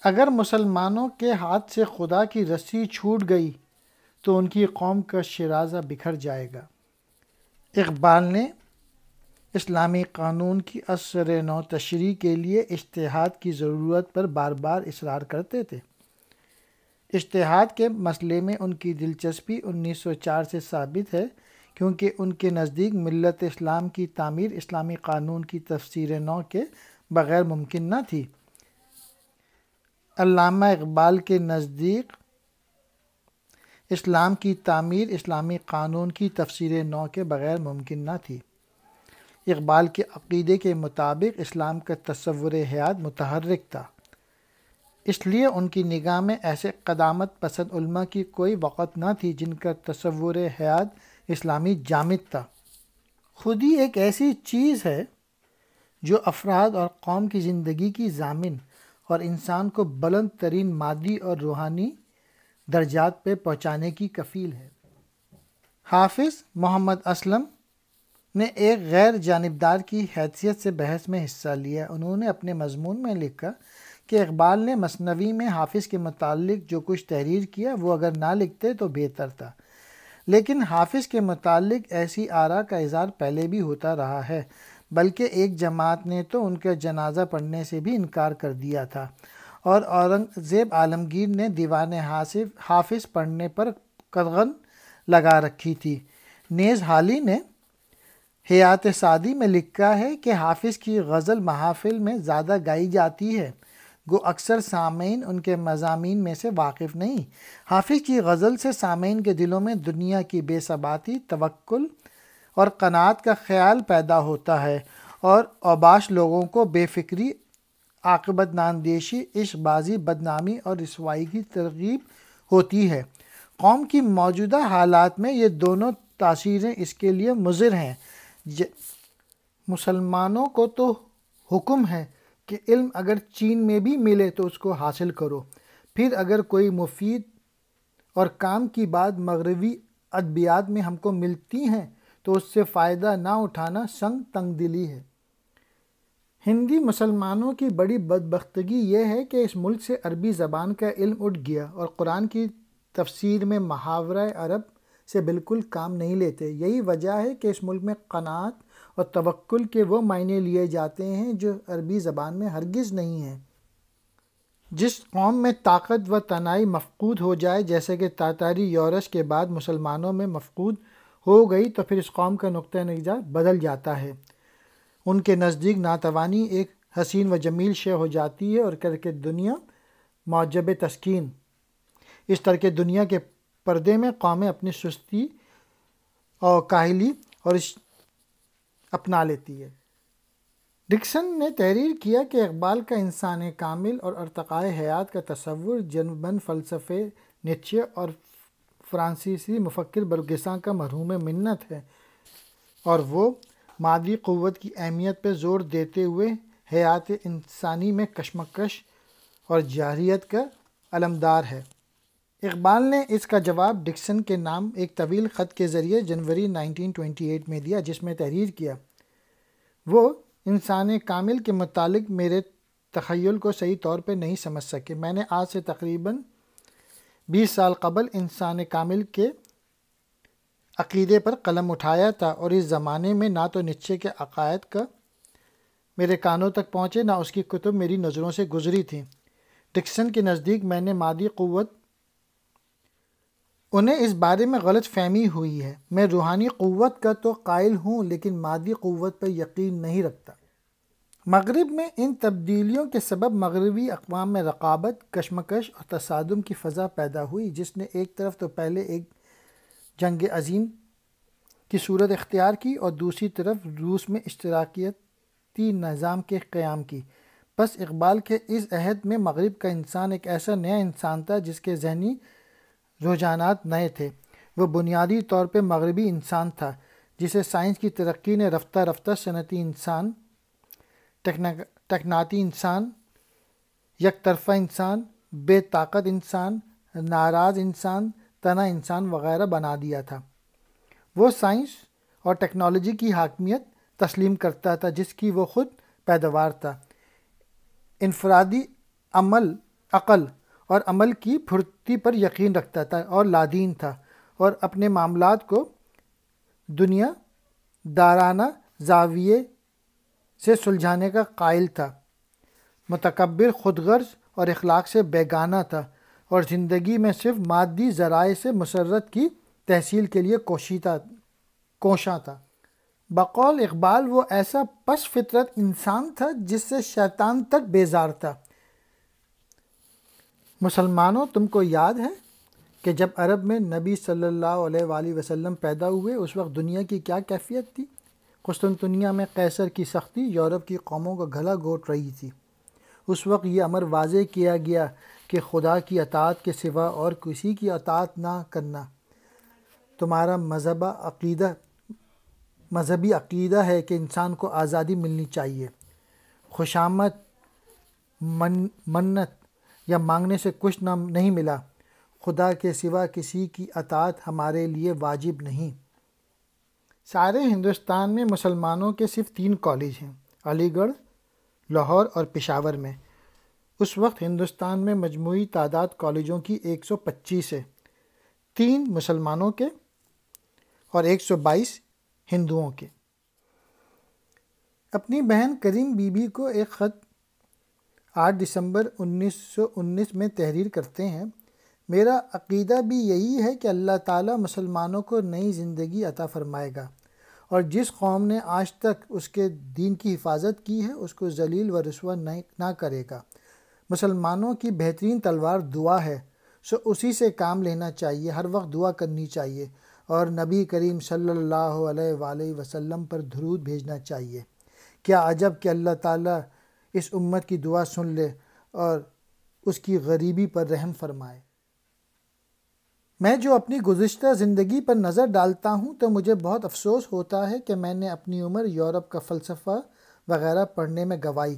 اگر مسلمانوں کے ہاتھ سے خدا کی رسی چھوٹ گئی تو ان کی قوم کا شیرازہ بکھر جائے گا۔ اقبال نے اسلامی قانون کی اثر نو تشریح کے لیے اجتہاد کی ضرورت پر بار بار اصرار کرتے تھے۔ اجتہاد کے مسئلے میں ان کی دلچسپی 1904 سے ثابت ہے، کیونکہ ان کے نزدیک ملت اسلام کی تعمیر اسلامی قانون کی تفسیر نو کے بغیر ممکن نہ تھی۔ علامہ اقبال کے نزدیک اسلام کی تعمیر اسلامی قانون کی تفسیر نو کے بغیر ممکن نہ تھی۔ اقبال کے عقیدے کے مطابق اسلام کا تصور حیات متحرک تھا، اس لیے ان کی نگاہ میں ایسے قدامت پسند علماء کی کوئی وقت نہ تھی جن کا تصور حیات اسلامی جامد تھا۔ خودی ایک ایسی چیز ہے جو افراد اور قوم کی زندگی کی ضامن اور انسان کو بلند ترین مادی اور روحانی درجات پہ پہنچانے کی کفیل ہے۔ حافظ محمد اسلم نے ایک غیر جانبدار کی حیثیت سے بحث میں حصہ لیا۔ انہوں نے اپنے مضمون میں لکھا کہ اقبال نے مثنوی میں حافظ کے متعلق جو کچھ تحریر کیا وہ اگر نہ لکھتے تو بہتر تھا، لیکن حافظ کے متعلق ایسی آراء کا اظہار پہلے بھی ہوتا رہا ہے، بلکہ ایک جماعت نے تو ان کا جنازہ پڑھنے سے بھی انکار کر دیا تھا، اور اورنگزیب عالمگیر نے دیوان حافظ پڑھنے پر قدغن لگا رکھی تھی۔ نیز حالی نے حیات سعدی میں لکھا ہے کہ حافظ کی غزل محافل میں زیادہ گائی جاتی ہے، گو اکثر سامعین ان کے مضامین میں سے واقف نہیں۔ حافظ کی غزل سے سامعین کے دلوں میں دنیا کی بے ثباتی، توکل اور قناعت کا خیال پیدا ہوتا ہے، اور اوباش لوگوں کو بے فکری، عاقبت ناندیشی، عشق بازی، بدنامی اور رسوائی کی ترغیب ہوتی ہے۔ قوم کی موجودہ حالات میں یہ دونوں تاثیریں اس کے لیے مضر ہیں۔ مسلمانوں کو تو حکم ہے کہ علم اگر چین میں بھی ملے تو اس کو حاصل کرو، پھر اگر کوئی مفید اور کام کی بات مغربی ادبیات میں ہم کو ملتی ہیں تو اس سے فائدہ نہ اٹھانا سنگ تنگ دلی ہے۔ ہندی مسلمانوں کی بڑی بدبختگی یہ ہے کہ اس ملک سے عربی زبان کا علم اٹھ گیا اور قرآن کی تفسیر میں محاورہ عرب سے بالکل کام نہیں لیتے۔ یہی وجہ ہے کہ اس ملک میں قناعت اور توکل کے وہ معنی لیے جاتے ہیں جو عربی زبان میں ہرگز نہیں ہیں۔ جس قوم میں طاقت و تنائی مفقود ہو جائے، جیسے کہ تاتاری یورش کے بعد مسلمانوں میں مفقود ہو گئی، تو پھر اس قوم کا نقطہ نظر بدل جاتا ہے۔ ان کے نزدیک ناتوانی ایک حسین و جمیل شے ہو جاتی ہے، اور کر کے دنیا موجب تسکین۔ اس طرح کے دنیا کے پردے میں قومیں اپنی سستی اور کاہلی اور اپنا لیتی ہے۔ ڈکسن نے تحریر کیا کہ اقبال کا انسان کامل اور ارتقاء حیات کا تصور جنباً فلسفے نیچے اور فرانسیسی مفکر برگساں کا مرہوم منت ہے، اور وہ مادی قوت کی اہمیت پہ زور دیتے ہوئے حیات انسانی میں کشمکش اور جارحیت کا علمدار ہے۔ اقبال نے اس کا جواب ڈکسن کے نام ایک طویل خط کے ذریعے جنوری 1928 میں دیا، جس میں تحریر کیا: وہ انسان کامل کے متعلق میرے تخیل کو صحیح طور پہ نہیں سمجھ سکے۔ میں نے آج سے تقریباً 20 سال قبل انسان کامل کے عقیدے پر قلم اٹھایا تھا، اور اس زمانے میں نہ تو نیچے کے عقائد کا میرے کانوں تک پہنچے، نہ اس کی کتب میری نظروں سے گزری تھیں۔ ڈکسن کے نزدیک میں نے مادی قوت انہیں اس بارے میں غلط فہمی ہوئی ہے۔ میں روحانی قوت کا تو قائل ہوں، لیکن مادی قوت پر یقین نہیں رکھتا۔ مغرب میں ان تبدیلیوں کے سبب مغربی اقوام میں رقابت، کشمکش اور تصادم کی فضا پیدا ہوئی، جس نے ایک طرف تو پہلے ایک جنگ عظیم کی صورت اختیار کی اور دوسری طرف روس میں اشتراکیتی نظام کے قیام کی۔ پس اقبال کے اس عہد میں مغرب کا انسان ایک ایسا نیا انسان تھا جس کے ذہنی رجحانات نئے تھے۔ وہ بنیادی طور پہ مغربی انسان تھا، جسے سائنس کی ترقی نے رفتہ رفتہ صنعتی انسان، ٹکناتی انسان، یک طرفہ انسان، بے طاقت انسان، ناراض انسان، تنا انسان وغیرہ بنا دیا تھا۔ وہ سائنس اور ٹیکنالوجی کی حاکمیت تسلیم کرتا تھا جس کی وہ خود پیداوار تھا۔ انفرادی عمل عقل اور عمل کی پھرتی پر یقین رکھتا تھا اور لادین تھا، اور اپنے معاملات کو دنیا دارانہ زاویے سے سلجھانے کا قائل تھا، متکبر، خود غرض اور اخلاق سے بیگانہ تھا، اور زندگی میں صرف مادی ذرائع سے مسرت کی تحصیل کے لیے کوشاں تھا۔ بقول اقبال وہ ایسا پس فطرت انسان تھا جس سے شیطان تک بیزار تھا۔ مسلمانوں، تم کو یاد ہے کہ جب عرب میں نبی صلی اللہ علیہ وآلہ وسلم پیدا ہوئے اس وقت دنیا کی کیا کیفیت تھی؟ قسطنطنیہ میں قیصر کی سختی یورپ کی قوموں کا گلا گھونٹ رہی تھی۔ اس وقت یہ امر واضح کیا گیا کہ خدا کی اطاعت کے سوا اور کسی کی اطاعت نہ کرنا۔ تمہارا مذہبی عقیدہ ہے کہ انسان کو آزادی ملنی چاہیے۔ خوشامد، منت یا مانگنے سے کچھ نہیں ملا۔ خدا کے سوا کسی کی اطاعت ہمارے لیے واجب نہیں۔ سارے ہندوستان میں مسلمانوں کے صرف 3 کالج ہیں، علی گڑھ، لاہور اور پشاور میں۔ اس وقت ہندوستان میں مجموعی تعداد کالجوں کی 125 ہے، 3 مسلمانوں کے اور 122 ہندوؤں کے۔ اپنی بہن کریم بی بی کو ایک خط 8 دسمبر 1919 میں تحریر کرتے ہیں: میرا عقیدہ بھی یہی ہے کہ اللہ تعالیٰ مسلمانوں کو نئی زندگی عطا فرمائے گا، اور جس قوم نے آج تک اس کے دین کی حفاظت کی ہے اس کو ذلیل و رسوا نہ کرے گا۔ مسلمانوں کی بہترین تلوار دعا ہے، سو اسی سے کام لینا چاہیے، ہر وقت دعا کرنی چاہیے اور نبی کریم صلی اللہ علیہ وآلہ وسلم پر درود بھیجنا چاہیے۔ کیا عجب کہ اللہ تعالیٰ اس امت کی دعا سن لے اور اس کی غریبی پر رحم فرمائے۔ میں جو اپنی گزشتہ زندگی پر نظر ڈالتا ہوں تو مجھے بہت افسوس ہوتا ہے کہ میں نے اپنی عمر یورپ کا فلسفہ وغیرہ پڑھنے میں گنوائی۔